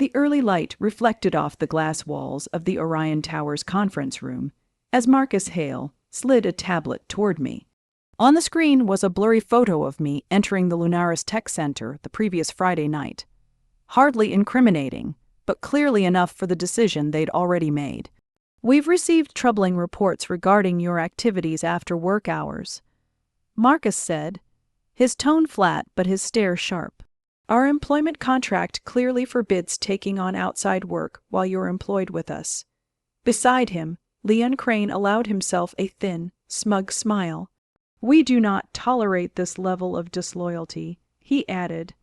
The early light reflected off the glass walls of the Orion Tower's conference room as Marcus Hale slid a tablet toward me. On the screen was a blurry photo of me entering the Lunaris Tech Center the previous Friday night. Hardly incriminating, but clearly enough for the decision they'd already made. "We've received troubling reports regarding your activities after work hours," Marcus said, his tone flat but his stare sharp. "Our employment contract clearly forbids taking on outside work while you're employed with us." Beside him, Leon Crane allowed himself a thin, smug smile. "We do not tolerate this level of disloyalty," he added.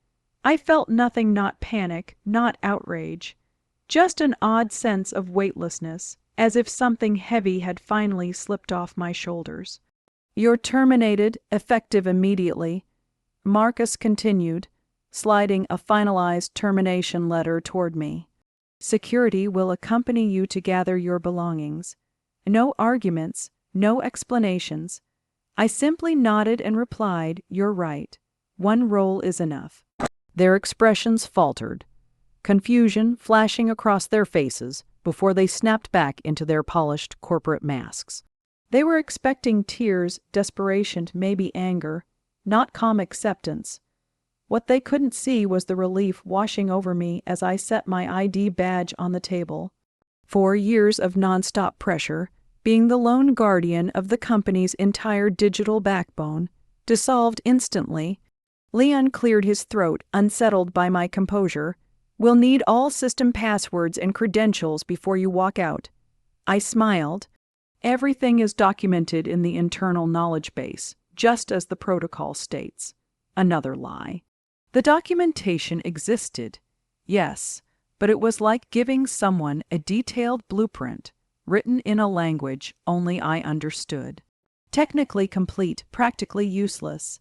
I felt nothing, not panic, not outrage, just an odd sense of weightlessness, as if something heavy had finally slipped off my shoulders. "You're terminated, effective immediately," Marcus continued, sliding a finalized termination letter toward me. "Security will accompany you to gather your belongings. No arguments, no explanations." I simply nodded and replied, "You're right. One role is enough." Their expressions faltered, confusion flashing across their faces before they snapped back into their polished corporate masks. They were expecting tears, desperation, maybe anger, not calm acceptance. What they couldn't see was the relief washing over me as I set my ID badge on the table. 4 years of nonstop pressure, being the lone guardian of the company's entire digital backbone, dissolved instantly. Leon cleared his throat, unsettled by my composure. "We'll need all system passwords and credentials before you walk out." I smiled. "Everything is documented in the internal knowledge base, just as the protocol states." Another lie. The documentation existed, yes, but it was like giving someone a detailed blueprint, written in a language only I understood. Technically complete, practically useless.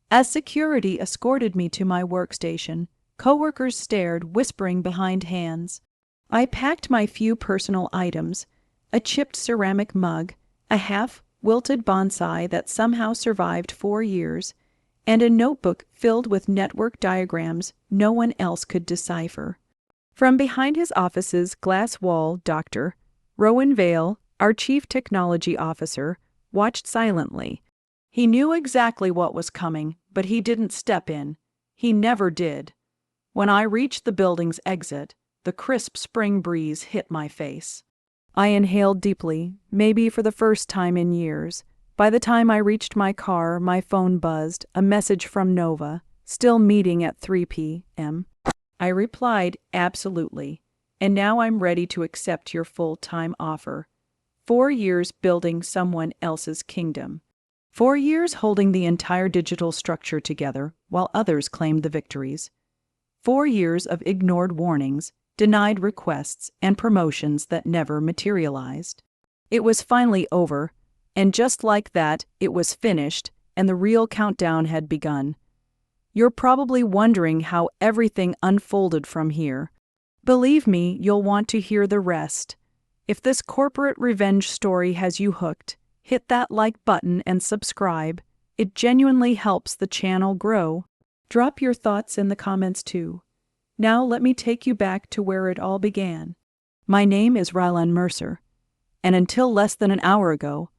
As security escorted me to my workstation, coworkers stared, whispering behind hands. I packed my few personal items, a chipped ceramic mug, a half-wilted bonsai that somehow survived 4 years, and a notebook filled with network diagrams no one else could decipher. From behind his office's glass wall, Dr. Rowan Vale, our chief technology officer, watched silently. He knew exactly what was coming, but he didn't step in. He never did. When I reached the building's exit, the crisp spring breeze hit my face. I inhaled deeply, maybe for the first time in years. By the time I reached my car, my phone buzzed, a message from Nova, "Still meeting at 3 p.m. I replied, "Absolutely. And now I'm ready to accept your full-time offer. 4 years building someone else's kingdom. 4 years holding the entire digital structure together while others claimed the victories. 4 years of ignored warnings, denied requests, and promotions that never materialized. It was finally over, and just like that, it was finished, and the real countdown had begun. You're probably wondering how everything unfolded from here. Believe me, you'll want to hear the rest. If this corporate revenge story has you hooked, hit that like button and subscribe. It genuinely helps the channel grow. Drop your thoughts in the comments too. Now let me take you back to where it all began. My name is Arya Mercer, and until less than an hour ago,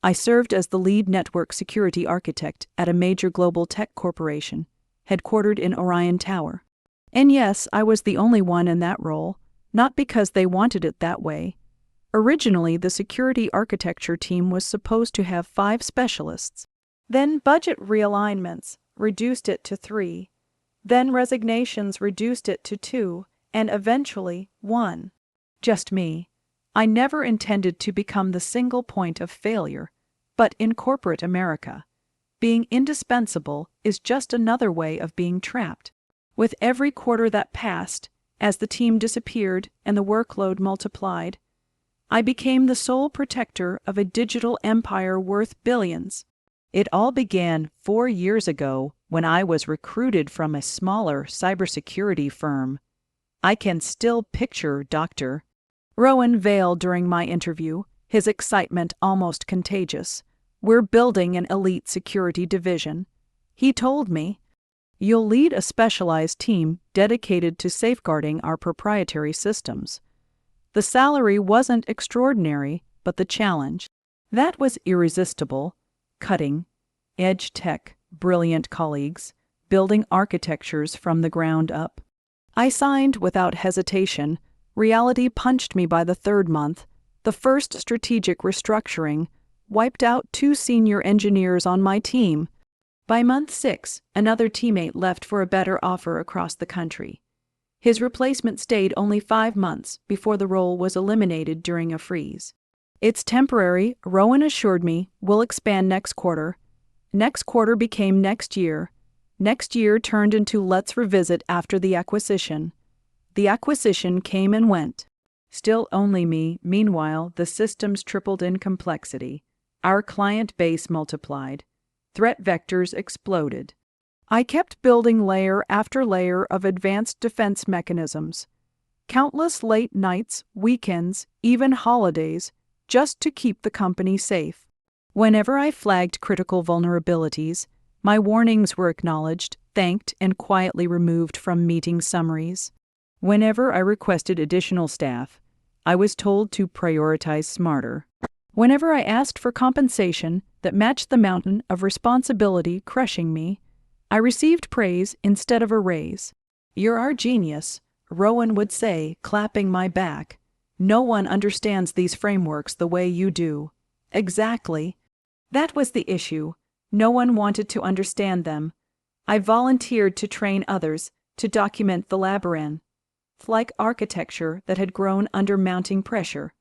I served as the lead network security architect at a major global tech corporation, headquartered in Orion Tower. And yes, I was the only one in that role, not because they wanted it that way. Originally, the security architecture team was supposed to have 5 specialists. Then budget realignments reduced it to 3. Then resignations reduced it to 2, and eventually 1. Just me. I never intended to become the single point of failure, but in corporate America, being indispensable is just another way of being trapped. With every quarter that passed, as the team disappeared and the workload multiplied, I became the sole protector of a digital empire worth billions. It all began 4 years ago when I was recruited from a smaller cybersecurity firm. I can still picture Dr. Rowan Vale during my interview, his excitement almost contagious. "We're building an elite security division," he told me. You'll lead a specialized team dedicated to safeguarding our proprietary systems. The salary wasn't extraordinary, but the challenge, that was irresistible. Cutting edge tech, brilliant colleagues, building architectures from the ground up. I signed without hesitation. Reality punched me by the third month. The first strategic restructuring wiped out 2 senior engineers on my team. By month 6, another teammate left for a better offer across the country. His replacement stayed only 5 months before the role was eliminated during a freeze. It's temporary, Rowan assured me. We'll expand next quarter. Next quarter became next year. Next year turned into let's revisit after the acquisition. The acquisition came and went. Still only me. Meanwhile, the systems tripled in complexity. Our client base multiplied. Threat vectors exploded. I kept building layer after layer of advanced defense mechanisms. Countless late nights, weekends, even holidays, just to keep the company safe. Whenever I flagged critical vulnerabilities, my warnings were acknowledged, thanked, and quietly removed from meeting summaries. Whenever I requested additional staff, I was told to prioritize smarter. Whenever I asked for compensation that matched the mountain of responsibility crushing me, I received praise instead of a raise. "You're our genius," Rowan would say, clapping my back. "No one understands these frameworks the way you do." Exactly. That was the issue. No one wanted to understand them. I volunteered to train others, to document the labyrinth-like architecture that had grown under mounting pressure.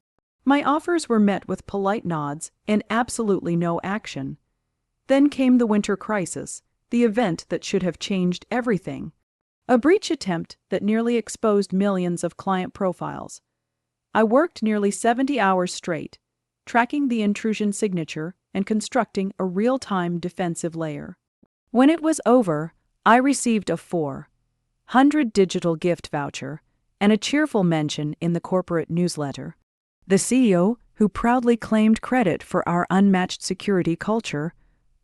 My offers were met with polite nods and absolutely no action. Then came the winter crisis, the event that should have changed everything. A breach attempt that nearly exposed millions of client profiles. I worked nearly 70 hours straight, tracking the intrusion signature and constructing a real-time defensive layer. When it was over, I received a 400 digital gift voucher and a cheerful mention in the corporate newsletter. The CEO, who proudly claimed credit for our unmatched security culture,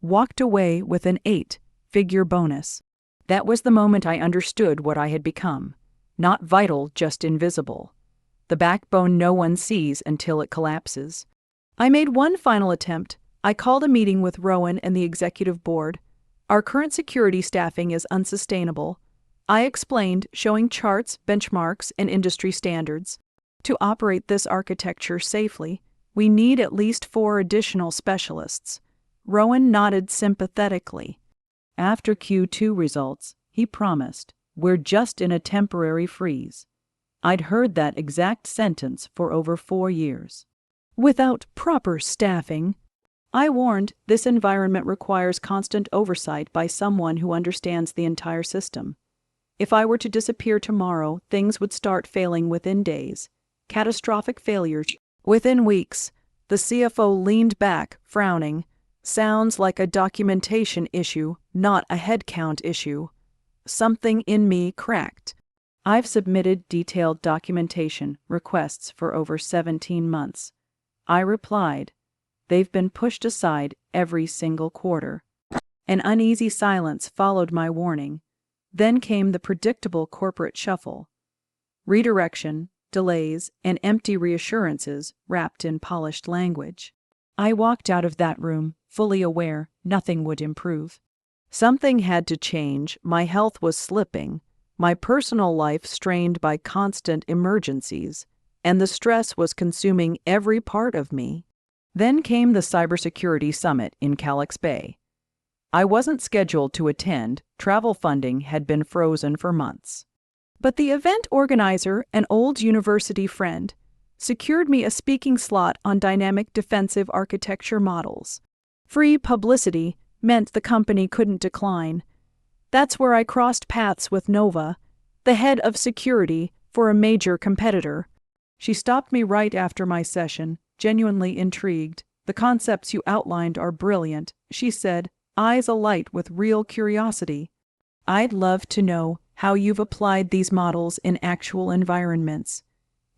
walked away with an 8-figure bonus. That was the moment I understood what I had become. Not vital, just invisible. The backbone no one sees until it collapses. I made one final attempt. I called a meeting with Rowan and the executive board. Our current security staffing is unsustainable. I explained, showing charts, benchmarks, and industry standards. To operate this architecture safely, we need at least 4 additional specialists. Rowan nodded sympathetically. After Q2 results, he promised, "We're just in a temporary freeze." I'd heard that exact sentence for over 4 years. Without proper staffing, I warned, this environment requires constant oversight by someone who understands the entire system. If I were to disappear tomorrow, things would start failing within days. Catastrophic failures within weeks. The CFO leaned back, frowning. "Sounds like a documentation issue, not a headcount issue." Something in me cracked. I've submitted detailed documentation requests for over 17 months. I replied, "They've been pushed aside every single quarter." An uneasy silence followed my warning. Then came the predictable corporate shuffle. Redirection, delays, and empty reassurances wrapped in polished language. I walked out of that room, fully aware nothing would improve. Something had to change. My health was slipping, my personal life strained by constant emergencies, and the stress was consuming every part of me. Then came the cybersecurity summit in Calyx Bay. I wasn't scheduled to attend. Travel funding had been frozen for months. But the event organizer, an old university friend, secured me a speaking slot on dynamic defensive architecture models. Free publicity meant the company couldn't decline. That's where I crossed paths with Nova, the head of security for a major competitor. She stopped me right after my session, genuinely intrigued. "The concepts you outlined are brilliant," she said, eyes alight with real curiosity. "I'd love to know how you've applied these models in actual environments."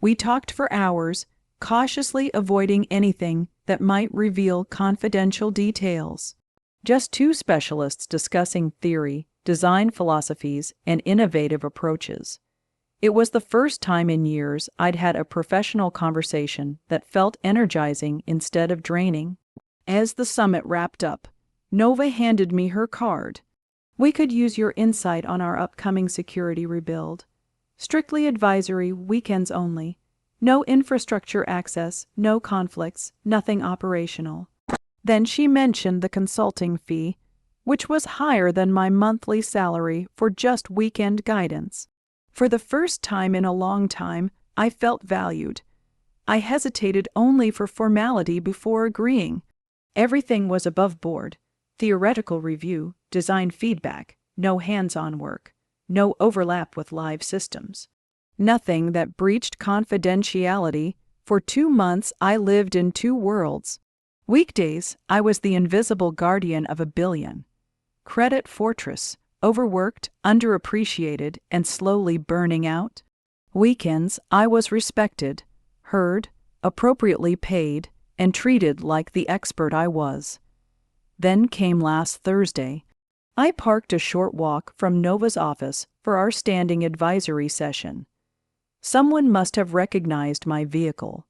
We talked for hours, cautiously avoiding anything that might reveal confidential details. Just 2 specialists discussing theory, design philosophies, and innovative approaches. It was the first time in years I'd had a professional conversation that felt energizing instead of draining. As the summit wrapped up, Nova handed me her card. "We could use your insight on our upcoming security rebuild. Strictly advisory, weekends only. No infrastructure access, no conflicts, nothing operational." Then she mentioned the consulting fee, which was higher than my monthly salary for just weekend guidance. For the first time in a long time, I felt valued. I hesitated only for formality before agreeing. Everything was above board: theoretical review, design feedback, no hands-on work, no overlap with live systems. Nothing that breached confidentiality. For 2 months I lived in two worlds. Weekdays, I was the invisible guardian of $1 billion. Credit fortress, overworked, underappreciated, and slowly burning out. Weekends, I was respected, heard, appropriately paid, and treated like the expert I was. Then came last Thursday. I parked a short walk from Nova's office for our standing advisory session. Someone must have recognized my vehicle.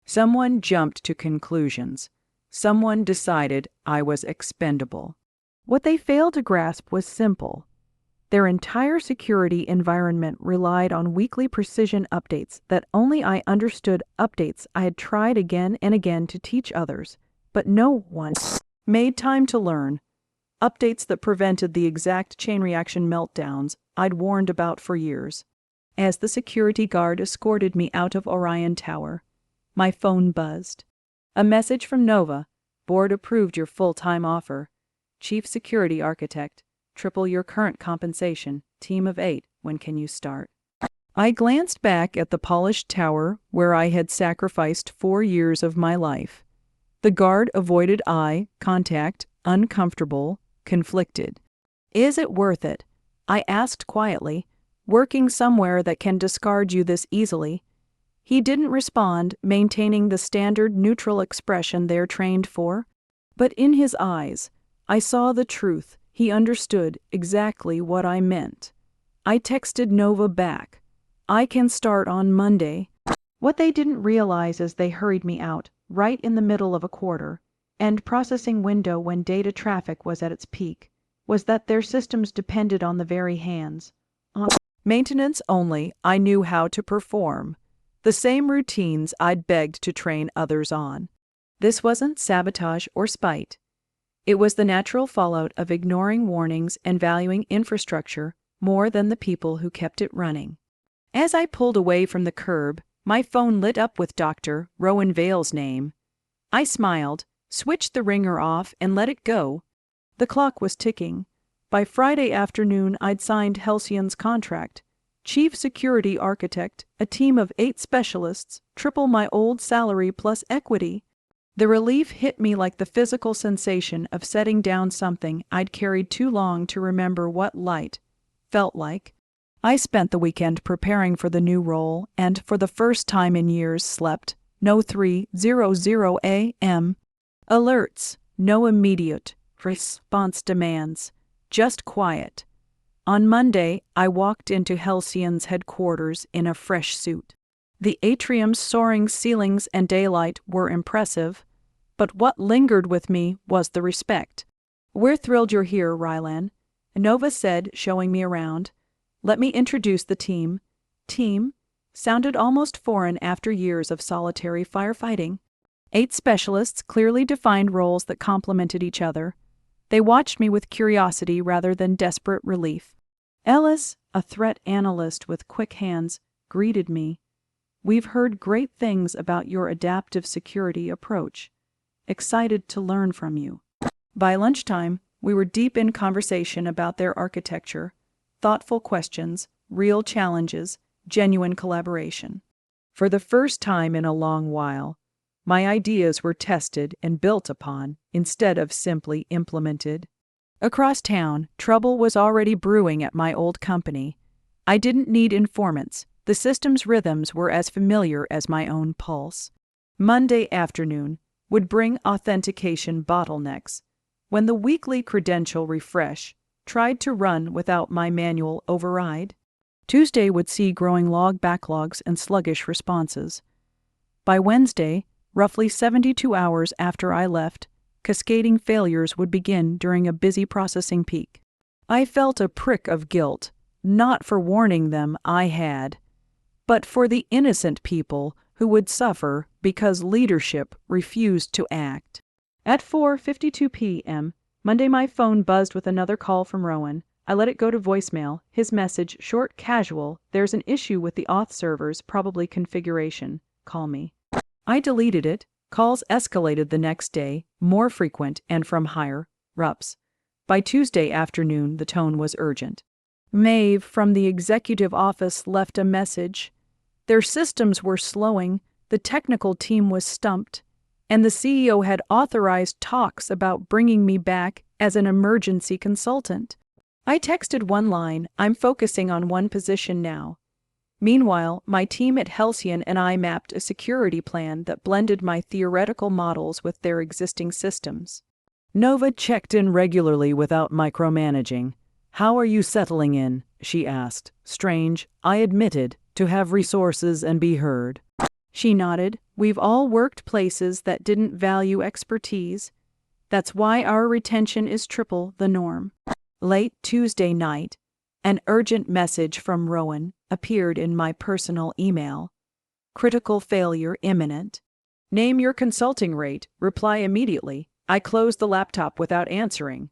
Someone jumped to conclusions. Someone decided I was expendable. What they failed to grasp was simple. Their entire security environment relied on weekly precision updates that only I understood, updates I had tried again and again to teach others, but no one made time to learn. Updates that prevented the exact chain reaction meltdowns I'd warned about for years. As the security guard escorted me out of Orion Tower, my phone buzzed. A message from Nova: "Board approved your full-time offer. Chief Security Architect, triple your current compensation, team of 8, when can you start?" I glanced back at the polished tower where I had sacrificed 4 years of my life. The guard avoided eye contact, uncomfortable, conflicted. "Is it worth it?" I asked quietly, "working somewhere that can discard you this easily?" He didn't respond, maintaining the standard neutral expression they're trained for. But in his eyes, I saw the truth. He understood exactly what I meant. I texted Nova back, "I can start on Monday." What they didn't realize as they hurried me out, right in the middle of a quarter and processing window when data traffic was at its peak, was that their systems depended on the very hands. On maintenance only, I knew how to perform. The same routines I'd begged to train others on. This wasn't sabotage or spite. It was the natural fallout of ignoring warnings and valuing infrastructure more than the people who kept it running. As I pulled away from the curb, my phone lit up with Dr. Rowan Vale's name. I smiled, switched the ringer off, and let it go. The clock was ticking. By Friday afternoon, I'd signed Halvion's contract. Chief Security Architect, a team of 8 specialists, triple my old salary plus equity. The relief hit me like the physical sensation of setting down something I'd carried too long to remember what light felt like. I spent the weekend preparing for the new role and, for the first time in years, slept. No 3:00 a.m. alerts, no immediate response demands, just quiet. On Monday, I walked into Halvion's headquarters in a fresh suit. The atrium's soaring ceilings and daylight were impressive, but what lingered with me was the respect. "We're thrilled you're here, Rylan," Nova said, showing me around. "Let me introduce the team." Team sounded almost foreign after years of solitary firefighting. 8 specialists, clearly defined roles that complemented each other. They watched me with curiosity rather than desperate relief. Ellis, a threat analyst with quick hands, greeted me. "We've heard great things about your adaptive security approach. Excited to learn from you." By lunchtime, we were deep in conversation about their architecture, thoughtful questions, real challenges, genuine collaboration. For the first time in a long while, my ideas were tested and built upon instead of simply implemented. Across town, trouble was already brewing at my old company. I didn't need informants. The system's rhythms were as familiar as my own pulse. Monday afternoon would bring authentication bottlenecks. When the weekly credential refresh Tried to run without my manual override. Tuesday would see growing log backlogs and sluggish responses. By Wednesday, roughly 72 hours after I left, cascading failures would begin during a busy processing peak. I felt a prick of guilt, not for warning them I had, but for the innocent people who would suffer because leadership refused to act. At 4:52 p.m., Monday, my phone buzzed with another call from Rowan. I let it go to voicemail. His message, short, casual: "There's an issue with the auth servers, probably configuration. Call me." I deleted it. Calls escalated the next day, more frequent and from higher ups. By Tuesday afternoon, the tone was urgent. Maeve from the executive office left a message. Their systems were slowing, the technical team was stumped, and the CEO had authorized talks about bringing me back as an emergency consultant. I texted one line, "I'm focusing on one position now." Meanwhile, my team at Halvion and I mapped a security plan that blended my theoretical models with their existing systems. Nova checked in regularly without micromanaging. "How are you settling in?" she asked. Strange, I admitted, to have resources and be heard. She nodded. "We've all worked places that didn't value expertise. That's why our retention is triple the norm." Late Tuesday night, an urgent message from Rowan appeared in my personal email. "Critical failure imminent. Name your consulting rate. Reply immediately." I closed the laptop without answering.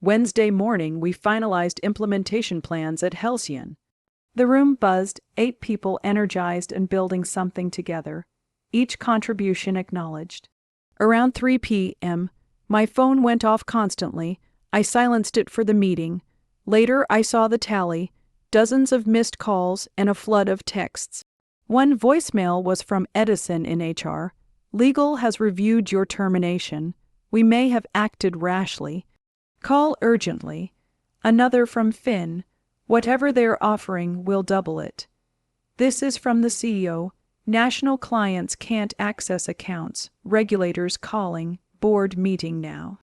Wednesday morning, we finalized implementation plans at Halvion. The room buzzed, 8 people energized and building something together, each contribution acknowledged. Around 3 p.m., my phone went off constantly. I silenced it for the meeting. Later, I saw the tally, dozens of missed calls and a flood of texts. One voicemail was from Edison in HR. "Legal has reviewed your termination. We may have acted rashly. Call urgently." Another from Finn. "Whatever they're offering, we'll double it." This is from the CEO. "National clients can't access accounts. Regulators calling. Board meeting now.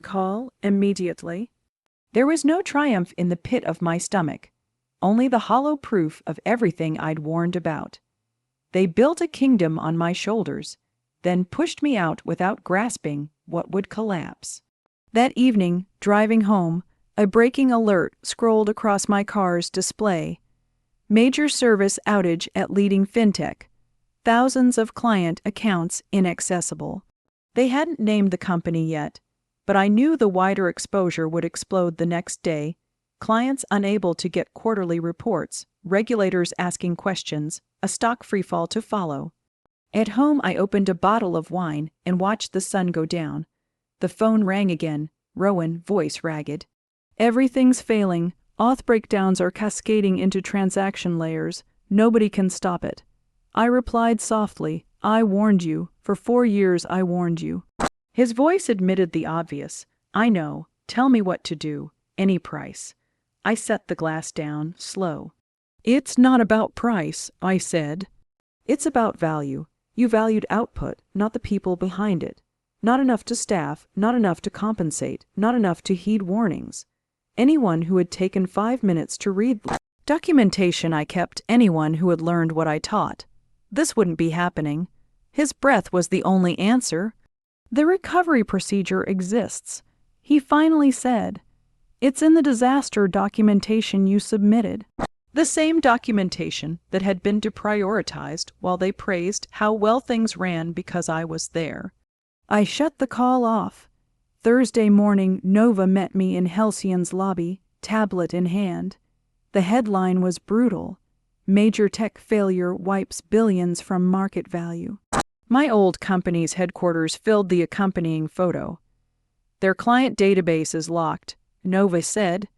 Call immediately." There was no triumph in the pit of my stomach, only the hollow proof of everything I'd warned about. They built a kingdom on my shoulders, then pushed me out without grasping what would collapse. That evening, driving home, a braking alert scrolled across my car's display. "Major service outage at leading fintech. Thousands of client accounts inaccessible." They hadn't named the company yet, but I knew the wider exposure would explode the next day. Clients unable to get quarterly reports, regulators asking questions, a stock freefall to follow. At home, I opened a bottle of wine and watched the sun go down. The phone rang again, Rowan, voice ragged. "Everything's failing. Auth breakdowns are cascading into transaction layers. Nobody can stop it." I replied softly, "I warned you. For 4 years I warned you." His voice admitted the obvious. "I know. Tell me what to do. Any price." I set the glass down, slow. "It's not about price," I said. "It's about value. You valued output, not the people behind it. Not enough to staff, not enough to compensate, not enough to heed warnings. Anyone who had taken 5 minutes to read documentation I kept, anyone who had learned what I taught. This wouldn't be happening." His breath was the only answer. "The recovery procedure exists," he finally said. "It's in the disaster documentation you submitted." The same documentation that had been deprioritized while they praised how well things ran because I was there. I shut the call off. Thursday morning, Nova met me in Halcyon's lobby, tablet in hand. The headline was brutal. "Major tech failure wipes billions from market value." My old company's headquarters filled the accompanying photo. "Their client database is locked," Nova said.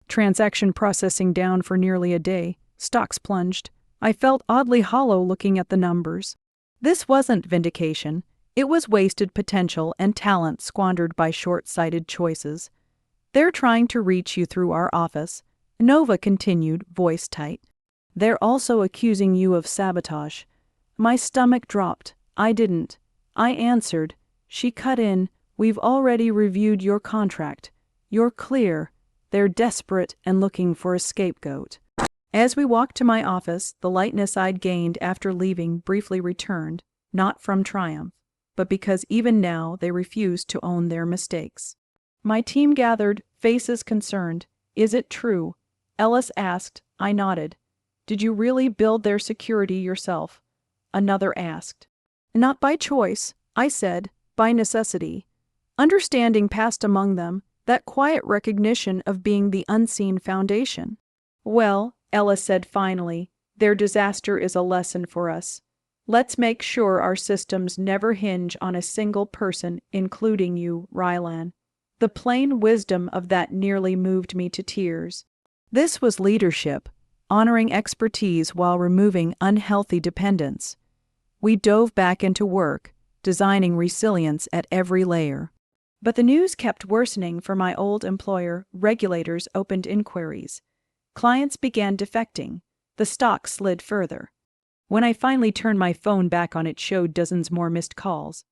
"Transaction processing down for nearly a day. Stocks plunged." I felt oddly hollow looking at the numbers. This wasn't vindication. It was wasted potential and talent squandered by short-sighted choices. "They're trying to reach you through our office," Nova continued, voice tight. "They're also accusing you of sabotage." My stomach dropped. I didn't. I answered. She cut in, "We've already reviewed your contract. You're clear. They're desperate and looking for a scapegoat. As we walked to my office, the lightness I'd gained after leaving briefly returned, not from triumph, but because even now they refused to own their mistakes. My team gathered, faces concerned. "Is it true?" Ellis asked. I nodded. "Did you really build their security yourself?" Another asked. "Not by choice," I said, "by necessity." Understanding passed among them, that quiet recognition of being the unseen foundation. "Well," Ellis said finally, "their disaster is a lesson for us. Let's make sure our systems never hinge on a single person, including you, Rylan." The plain wisdom of that nearly moved me to tears. This was leadership, honoring expertise while removing unhealthy dependence. We dove back into work, designing resilience at every layer. But the news kept worsening for my old employer. Regulators opened inquiries. Clients began defecting. The stock slid further. When I finally turned my phone back on, it showed dozens more missed calls.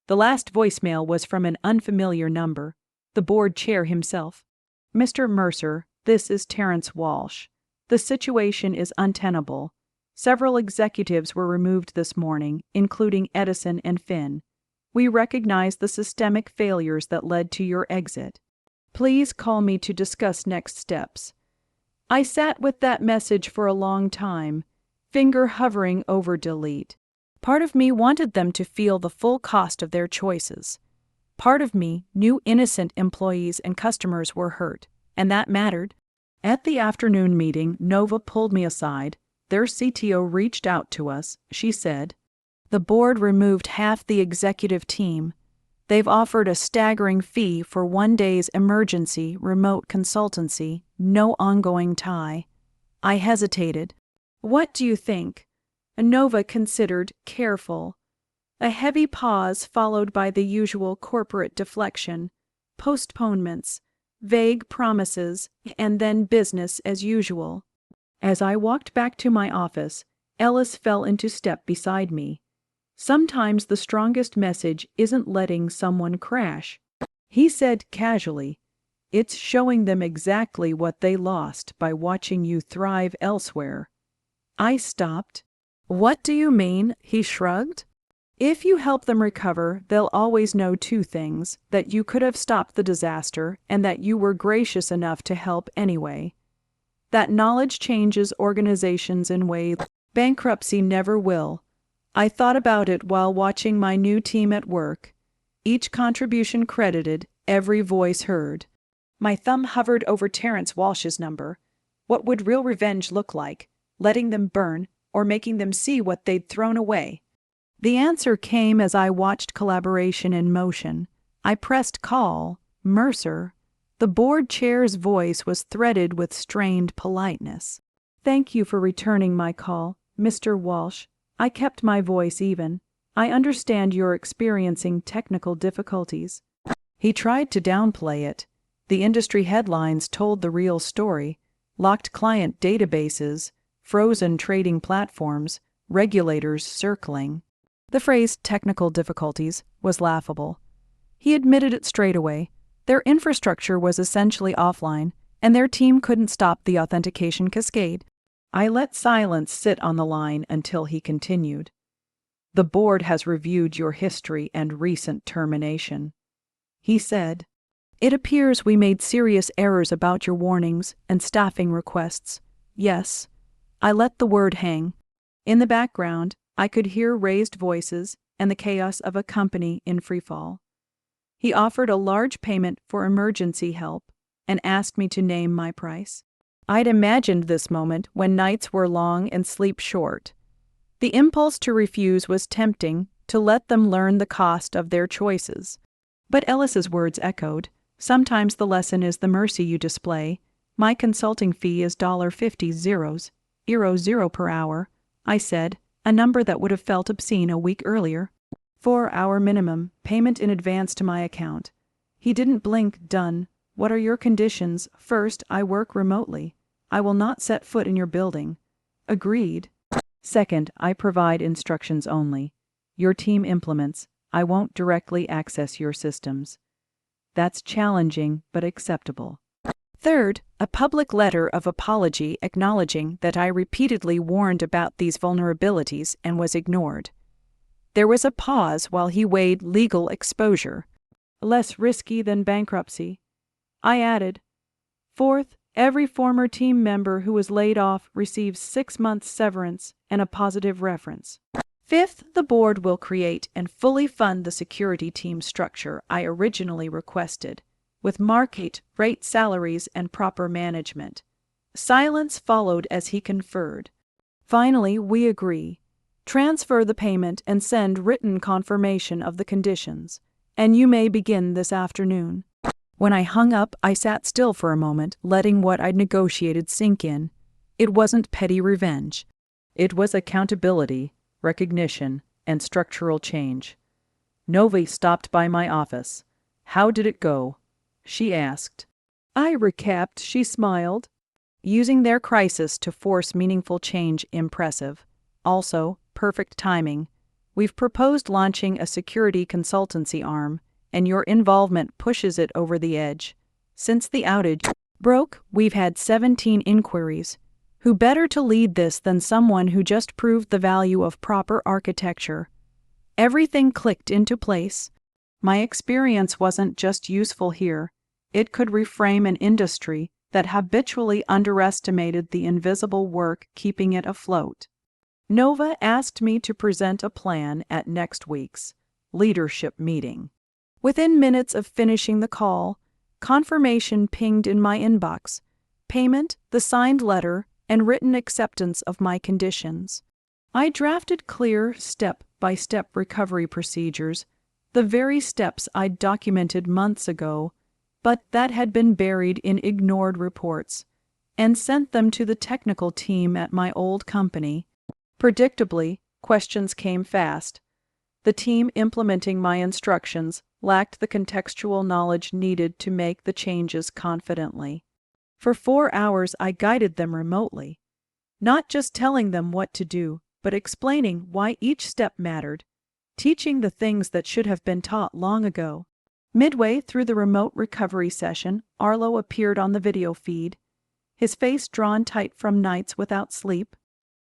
The last voicemail was from an unfamiliar number, the board chair himself. "Mr. Mercer, this is Terrence Walsh. The situation is untenable. Several executives were removed this morning, including Edison and Finn. We recognize the systemic failures that led to your exit. Please call me to discuss next steps." I sat with that message for a long time, finger hovering over delete. Part of me wanted them to feel the full cost of their choices. Part of me knew innocent employees and customers were hurt, and that mattered. At the afternoon meeting, Nova pulled me aside. Their CTO reached out to us. She said, "The board removed half the executive team. They've offered a staggering fee for 1 day's emergency remote consultancy, no ongoing tie." I hesitated. "What do you think?" Nova considered, careful. A heavy pause followed by the usual corporate deflection, postponements, vague promises, and then business as usual. As I walked back to my office, Ellis fell into step beside me. "Sometimes the strongest message isn't letting someone crash," he said casually. "It's showing them exactly what they lost by watching you thrive elsewhere." I stopped. "What do you mean?" He shrugged. "If you help them recover, they'll always know 2 things, that you could have stopped the disaster and that you were gracious enough to help anyway. That knowledge changes organizations in ways bankruptcy never will." I thought about it while watching my new team at work. Each contribution credited, every voice heard. My thumb hovered over Terrence Walsh's number. What would real revenge look like? Letting them burn, or making them see what they'd thrown away? The answer came as I watched collaboration in motion. I pressed call. "Mercer." The board chair's voice was threaded with strained politeness. "Thank you for returning my call, Mr. Walsh." I kept my voice even. "I understand you're experiencing technical difficulties." He tried to downplay it. The industry headlines told the real story. Locked client databases, frozen trading platforms, regulators circling. The phrase "technical difficulties" was laughable. He admitted it straight away. Their infrastructure was essentially offline, and their team couldn't stop the authentication cascade. I let silence sit on the line until he continued. "The board has reviewed your history and recent termination," he said. "It appears we made serious errors about your warnings and staffing requests." "Yes." I let the word hang. In the background, I could hear raised voices and the chaos of a company in freefall. He offered a large payment for emergency help and asked me to name my price. I'd imagined this moment when nights were long and sleep short. The impulse to refuse was tempting, to let them learn the cost of their choices. But Ellis's words echoed. "Sometimes the lesson is the mercy you display. My consulting fee is $50 0 per hour," I said, a number that would have felt obscene a week earlier. 4-hour minimum, payment in advance to my account. He didn't blink. "Done. What are your conditions?" "First, I work remotely. I will not set foot in your building." "Agreed." "Second, I provide instructions only. Your team implements. I won't directly access your systems." "That's challenging, but acceptable." Third, a public letter of apology acknowledging that I repeatedly warned about these vulnerabilities and was ignored. There was a pause while he weighed legal exposure. Less risky than bankruptcy. I added, fourth, every former team member who was laid off receives 6 months severance and a positive reference. Fifth, the board will create and fully fund the security team structure I originally requested, with market rate salaries and proper management. Silence followed as he conferred. Finally, we agree. Transfer the payment and send written confirmation of the conditions, and you may begin this afternoon. When I hung up, I sat still for a moment, letting what I'd negotiated sink in. It wasn't petty revenge. It was accountability, recognition, and structural change. Novi stopped by my office. "How did it go?" she asked. I recapped. She smiled. Using their crisis to force meaningful change, impressive. Also, perfect timing. We've proposed launching a security consultancy arm, and your involvement pushes it over the edge. Since the outage broke, we've had 17 inquiries. Who better to lead this than someone who just proved the value of proper architecture? Everything clicked into place. My experience wasn't just useful here. It could reframe an industry that habitually underestimated the invisible work keeping it afloat. Nova asked me to present a plan at next week's leadership meeting. Within minutes of finishing the call, confirmation pinged in my inbox. Payment, the signed letter, and written acceptance of my conditions. I drafted clear, step-by-step recovery procedures, the very steps I'd documented months ago, but that had been buried in ignored reports, and sent them to the technical team at my old company. Predictably, questions came fast. The team implementing my instructions lacked the contextual knowledge needed to make the changes confidently. For 4 hours I guided them remotely, not just telling them what to do, but explaining why each step mattered, teaching the things that should have been taught long ago. Midway through the remote recovery session, Arlo appeared on the video feed, his face drawn tight from nights without sleep.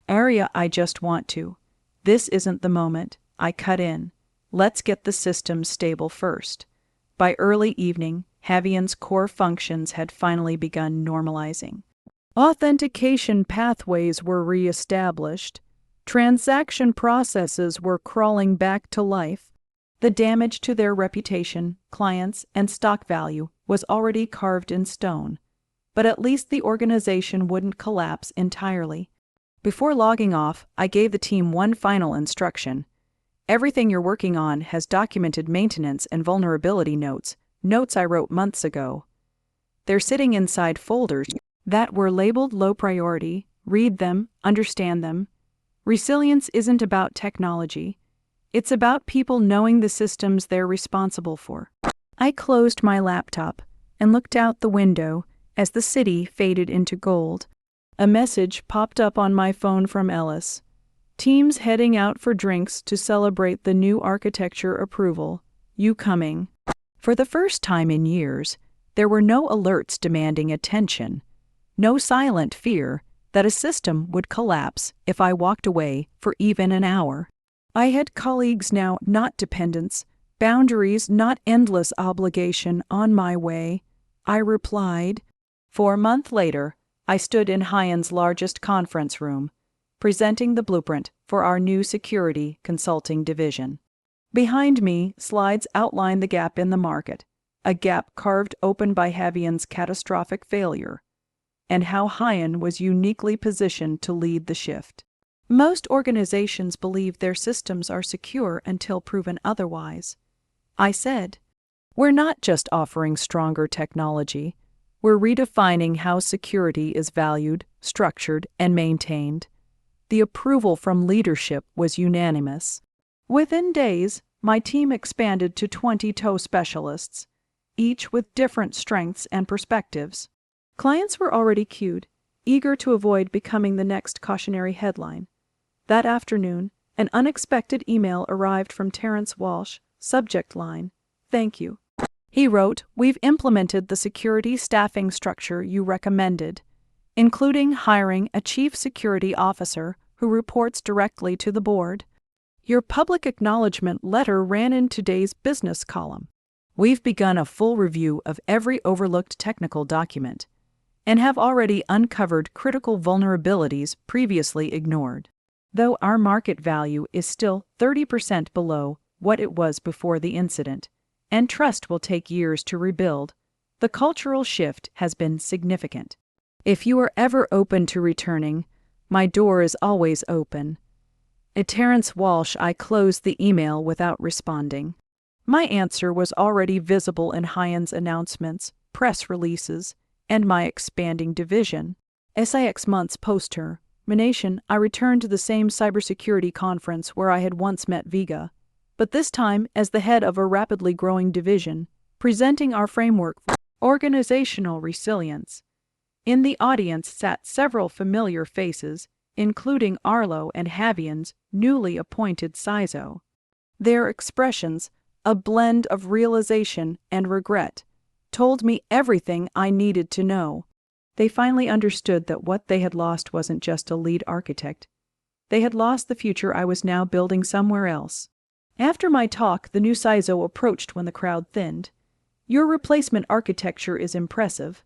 "Arya, I just want to. This isn't the moment," I cut in. "Let's get the system stable first." By early evening, Halvion's core functions had finally begun normalizing. Authentication pathways were re-established. Transaction processes were crawling back to life. The damage to their reputation, clients, and stock value was already carved in stone, but at least the organization wouldn't collapse entirely. Before logging off, I gave the team one final instruction. Everything you're working on has documented maintenance and vulnerability notes I wrote months ago. They're sitting inside folders that were labeled low priority. Read them, understand them. Resilience isn't about technology. It's about people knowing the systems they're responsible for. I closed my laptop and looked out the window as the city faded into gold. A message popped up on my phone from Ellis. "Teams heading out for drinks to celebrate the new architecture approval. You coming?" For the first time in years, there were no alerts demanding attention, no silent fear that a system would collapse if I walked away for even an hour. I had colleagues now, not dependents, boundaries, not endless obligation, on my way. I replied. 4 months later, I stood in Hyan's largest conference room, presenting the blueprint for our new security consulting division. Behind me, slides outlined the gap in the market, a gap carved open by Halvion's catastrophic failure, and how Hyan was uniquely positioned to lead the shift. Most organizations believe their systems are secure until proven otherwise. I said, "We're not just offering stronger technology. We're redefining how security is valued, structured, and maintained." The approval from leadership was unanimous. Within days, my team expanded to 20 TOW specialists, each with different strengths and perspectives. Clients were already queued, eager to avoid becoming the next cautionary headline. That afternoon, an unexpected email arrived from Terrence Walsh, subject line, "Thank you." He wrote, "We've implemented the security staffing structure you recommended, including hiring a chief security officer who reports directly to the board. Your public acknowledgement letter ran in today's business column. We've begun a full review of every overlooked technical document and have already uncovered critical vulnerabilities previously ignored. Though our market value is still 30% below what it was before the incident, and trust will take years to rebuild, the cultural shift has been significant. If you are ever open to returning, my door is always open." Terrence Walsh. I closed the email without responding. My answer was already visible in Halvion's announcements, press releases, and my expanding division. 6 months post-termination, I returned to the same cybersecurity conference where I had once met Vega, but this time as the head of a rapidly growing division, presenting our framework for organizational resilience. In the audience sat several familiar faces, including Arlo and Halvion's newly appointed CISO. Their expressions, a blend of realization and regret, told me everything I needed to know. They finally understood that what they had lost wasn't just a lead architect. They had lost the future I was now building somewhere else. After my talk, the new CISO approached when the crowd thinned. "Your replacement architecture is impressive,"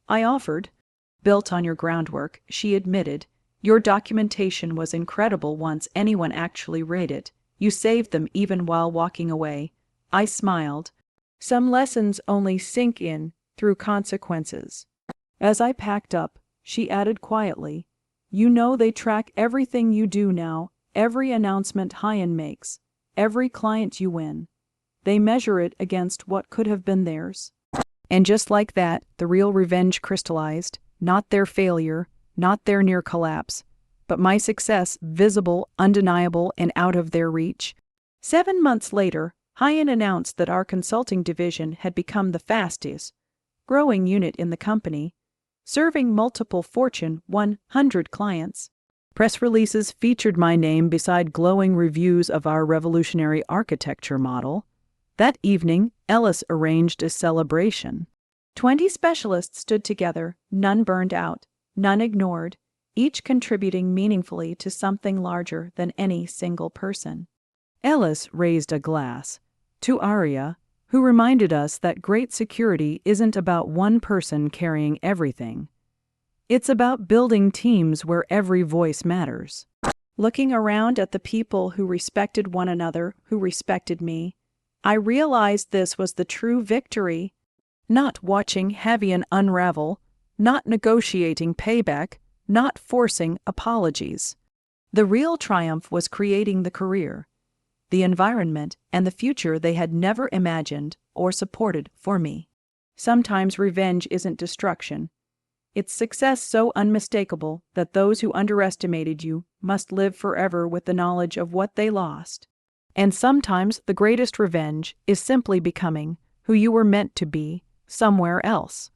I offered. "Built on your groundwork," she admitted. "Your documentation was incredible once anyone actually read it. You saved them even while walking away." I smiled. "Some lessons only sink in through consequences." As I packed up, she added quietly, "You know they track everything you do now, every announcement Halvion makes, every client you win. They measure it against what could have been theirs." And just like that, the real revenge crystallized. Not their failure, not their near collapse, but my success, visible, undeniable, and out of their reach. 7 months later, Halvion announced that our consulting division had become the fastest growing unit in the company, serving multiple Fortune 100 clients. Press releases featured my name beside glowing reviews of our revolutionary architecture model. That evening, Ellis arranged a celebration. 20 specialists stood together, none burned out, none ignored, each contributing meaningfully to something larger than any single person. Ellis raised a glass to Arya, who reminded us that great security isn't about one person carrying everything. It's about building teams where every voice matters. Looking around at the people who respected one another, who respected me, I realized this was the true victory. Not watching Halvion unravel, not negotiating payback, not forcing apologies. The real triumph was creating the career, the environment, and the future they had never imagined or supported for me. Sometimes revenge isn't destruction. It's success so unmistakable that those who underestimated you must live forever with the knowledge of what they lost. And sometimes the greatest revenge is simply becoming who you were meant to be somewhere else.